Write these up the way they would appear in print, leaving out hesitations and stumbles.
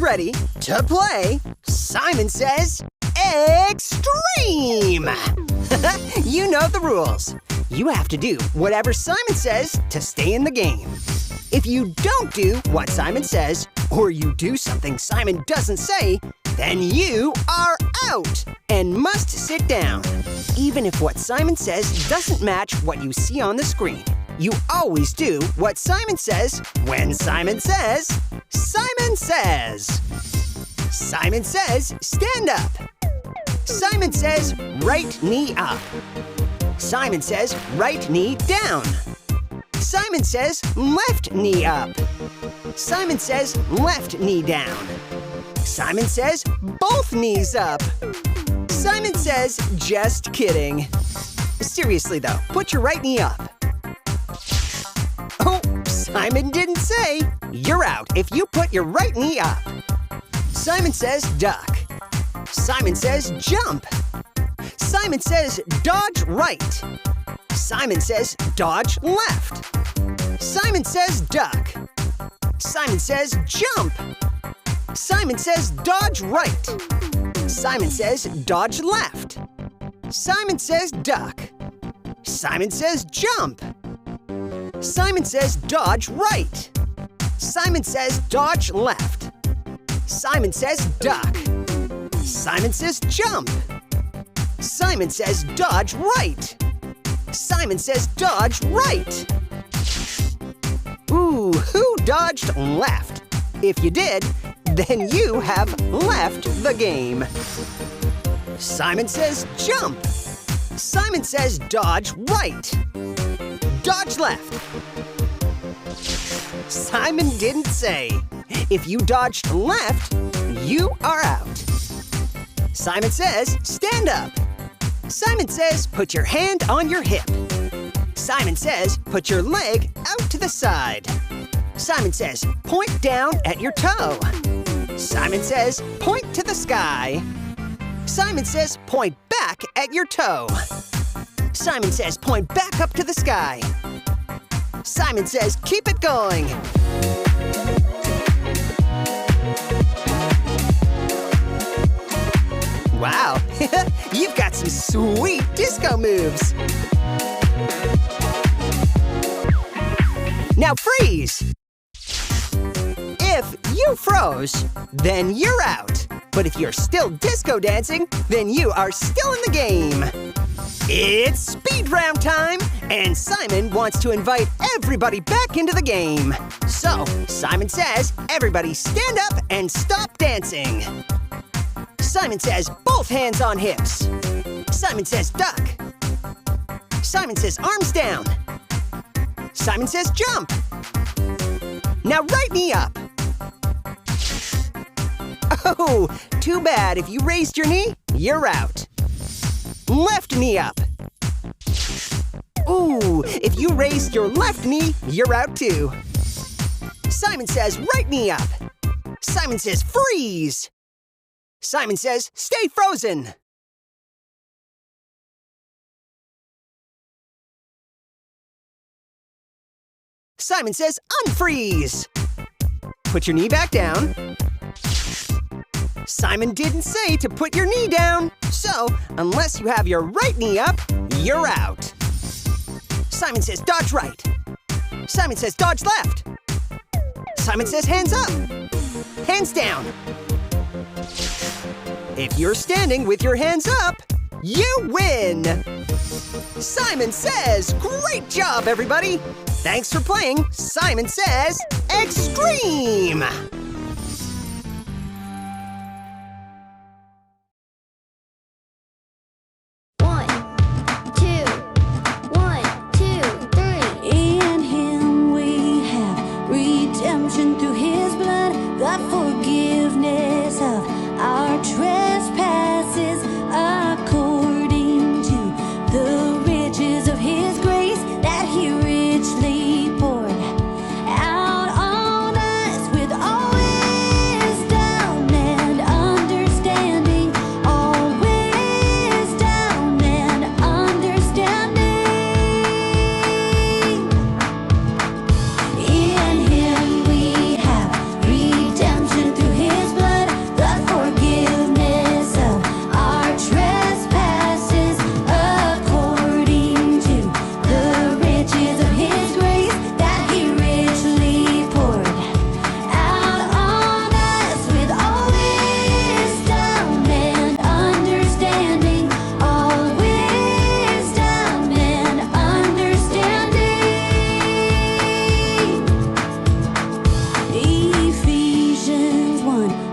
ready to play Simon Says Extreme! You know the rules. You have to do whatever Simon says to stay in the game. If you don't do what Simon says, or you do something Simon doesn't say, then you are out and must sit down. Even if what Simon says doesn't match what you see on the screen, you always do what Simon says when Simon says, Simon says. Simon says, stand up. Simon says, right knee up. Simon says, right knee down. Simon says, left knee up. Simon says, left knee down. Simon says, both knees up. Simon says, just kidding. Seriously though, put your right knee up. Oh, Simon didn't say. You're out if you put your right knee up. Simon says, duck. Simon says, jump. Simon says, dodge right. Simon says, dodge left. Simon says, duck. Simon says, jump. Simon says, dodge right. Simon says, dodge left. Simon says, duck. Simon says, jump. Simon says, dodge right. Simon says, dodge left. Simon says, duck. Simon says, jump. Simon says, dodge right. Simon says, dodge right. Ooh, who dodged left? If you did, then you have left the game. Simon says, jump. Simon says, dodge right. Dodge left. Simon didn't say. If you dodged left, you are out. Simon says, stand up. Simon says, put your hand on your hip. Simon says, put your leg out to the side. Simon says, point down at your toe. Simon says, point to the sky. Simon says, point back at your toe. Simon says, point back up to the sky. Simon says, keep it going. Wow, you've got some sweet disco moves. Now freeze. If you froze, then you're out. But if you're still disco dancing, then you are still in the game. It's speed round time, and Simon wants to invite everybody back into the game. So, Simon says, everybody stand up and stop dancing. Simon says, both hands on hips. Simon says, duck. Simon says, arms down. Simon says, jump. Now right knee up. Oh, too bad. If you raised your knee, you're out. Left knee up. Ooh, if you raised your left knee, you're out too. Simon says, right knee up. Simon says, freeze. Simon says, stay frozen. Simon says, unfreeze. Put your knee back down. Simon didn't say to put your knee down, so unless you have your right knee up, you're out. Simon says, dodge right. Simon says, dodge left. Simon says, hands up. Hands down. If you're standing with your hands up, you win! Simon Says, great job, everybody! Thanks for playing Simon Says Extreme! Through his blood, the forgiveness of our trespasses, according to the riches of his grace that he richly poured out on us with all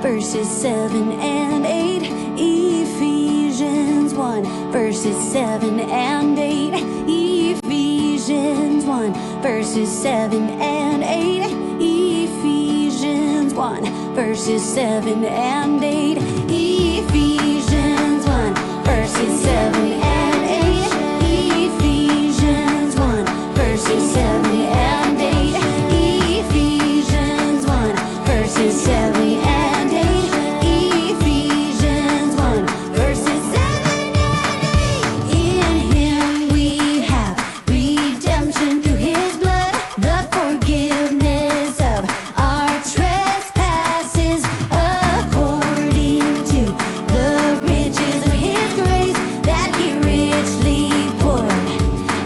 verses 7 and 8. Ephesians 1, verses 7 and 8. Ephesians 1, verses 7 and 8. Ephesians 1, verses 7 and 8. Ephesians 1, verses 7 and 8. Ephesians 1, verses 7 and 8. Ephesians 1, verses 7 and 8. Ephesians 1, verses 7 and 8. In him we have redemption through his blood, the forgiveness of our trespasses, according to the riches of his grace that he richly poured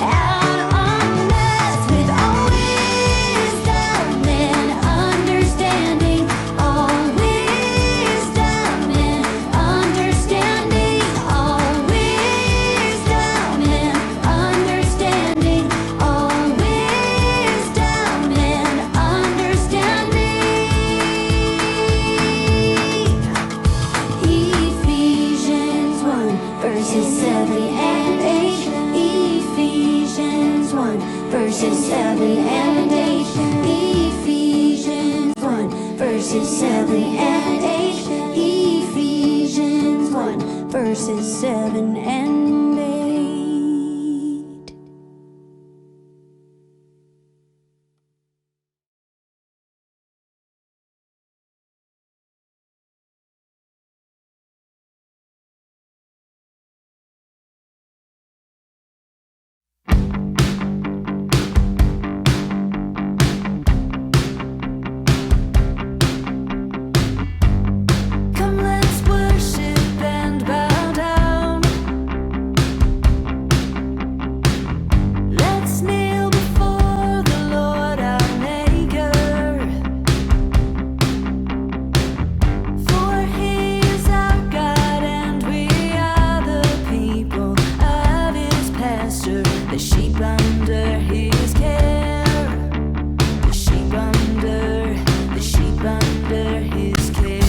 out on us, with all wisdom and understanding, all wisdom and understanding, all wisdom and understanding, all wisdom and understanding. Ephesians 1, verses 7 and 8. Ephesians 1, verses 7 and 8. Ephesians 1, verses 7 and 8. Ephesians 1, verses 7 and 8. Come, let's worship and bow down. Let's kneel before the Lord our Maker. For he is our God and we are the people of his pasture, the sheep under his care. The sheep under his care.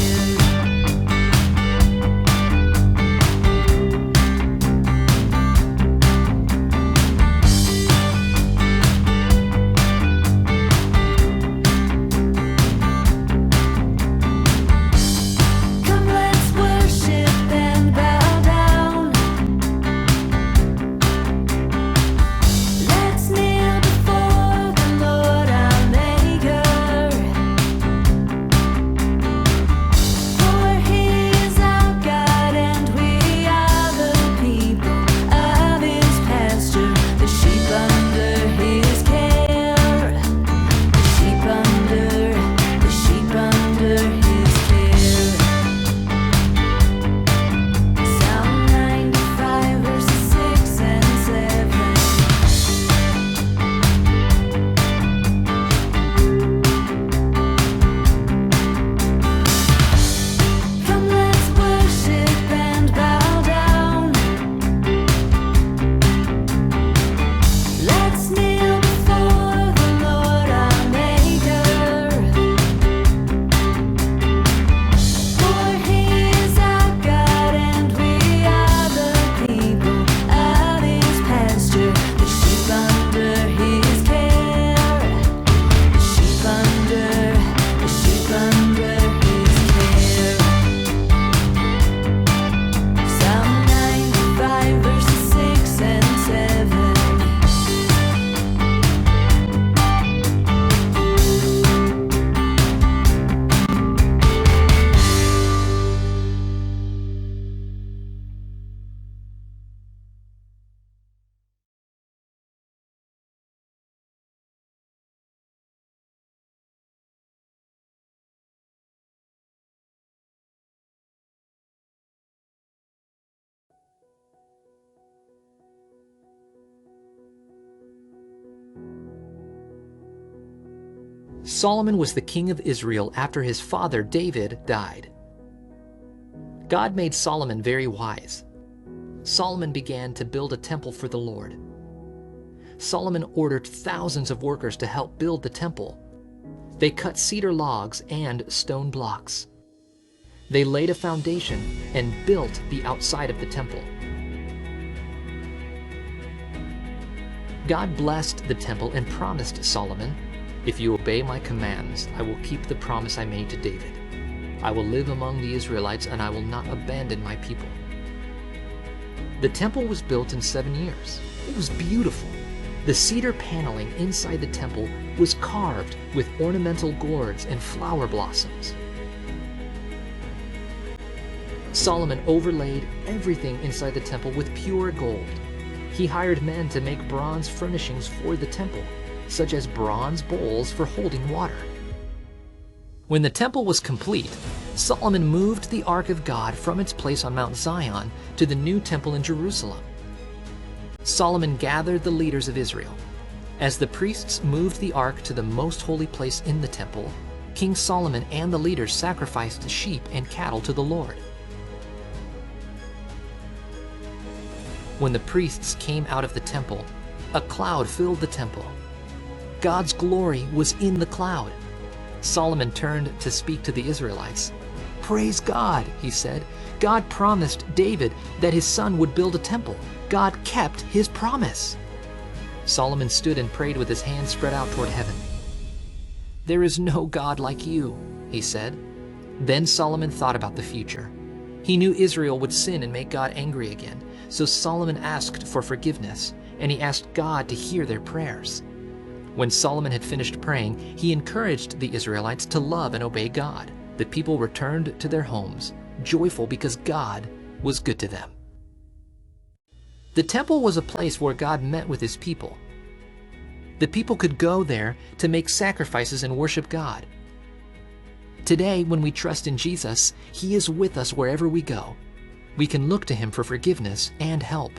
Come, let's worship and bow down. Let's kneel before the Lord our Maker. For he is our God and we are the people of his pasture, the sheep under his care. The sheep under his care. Psalm 95, verses 6 and 7. Come, let's worship and bow down. Let's kneel before the Lord our Maker. For he is our God and we are the people of his pasture, the sheep under his care. The sheep under his care. Psalm 95, verses 6 and 7. Solomon was the king of Israel after his father David died. God made Solomon very wise. Solomon began to build a temple for the Lord. Solomon ordered thousands of workers to help build the temple. They cut cedar logs and stone blocks. They laid a foundation and built the outside of the temple. God blessed the temple and promised Solomon, "If you obey my commands, I will keep the promise I made to David. I will live among the Israelites, and I will not abandon my people." The temple was built in 7 years. It was beautiful. The cedar paneling inside the temple was carved with ornamental gourds and flower blossoms. Solomon overlaid everything inside the temple with pure gold. He hired men to make bronze furnishings for the temple, such as bronze bowls for holding water. When the temple was complete, Solomon moved the Ark of God from its place on Mount Zion to the new temple in Jerusalem. Solomon gathered the leaders of Israel. As the priests moved the ark to the most holy place in the temple, King Solomon and the leaders sacrificed sheep and cattle to the Lord. When the priests came out of the temple, a cloud filled the temple. God's glory was in the cloud. Solomon turned to speak to the Israelites. "Praise God," he said. "God promised David that his son would build a temple. God kept his promise." Solomon stood and prayed with his hands spread out toward heaven. "There is no God like you," he said. Then Solomon thought about the future. He knew Israel would sin and make God angry again, so Solomon asked for forgiveness, and he asked God to hear their prayers. When Solomon had finished praying, he encouraged the Israelites to love and obey God. The people returned to their homes, joyful because God was good to them. The temple was a place where God met with his people. The people could go there to make sacrifices and worship God. Today, when we trust in Jesus, he is with us wherever we go. We can look to him for forgiveness and help.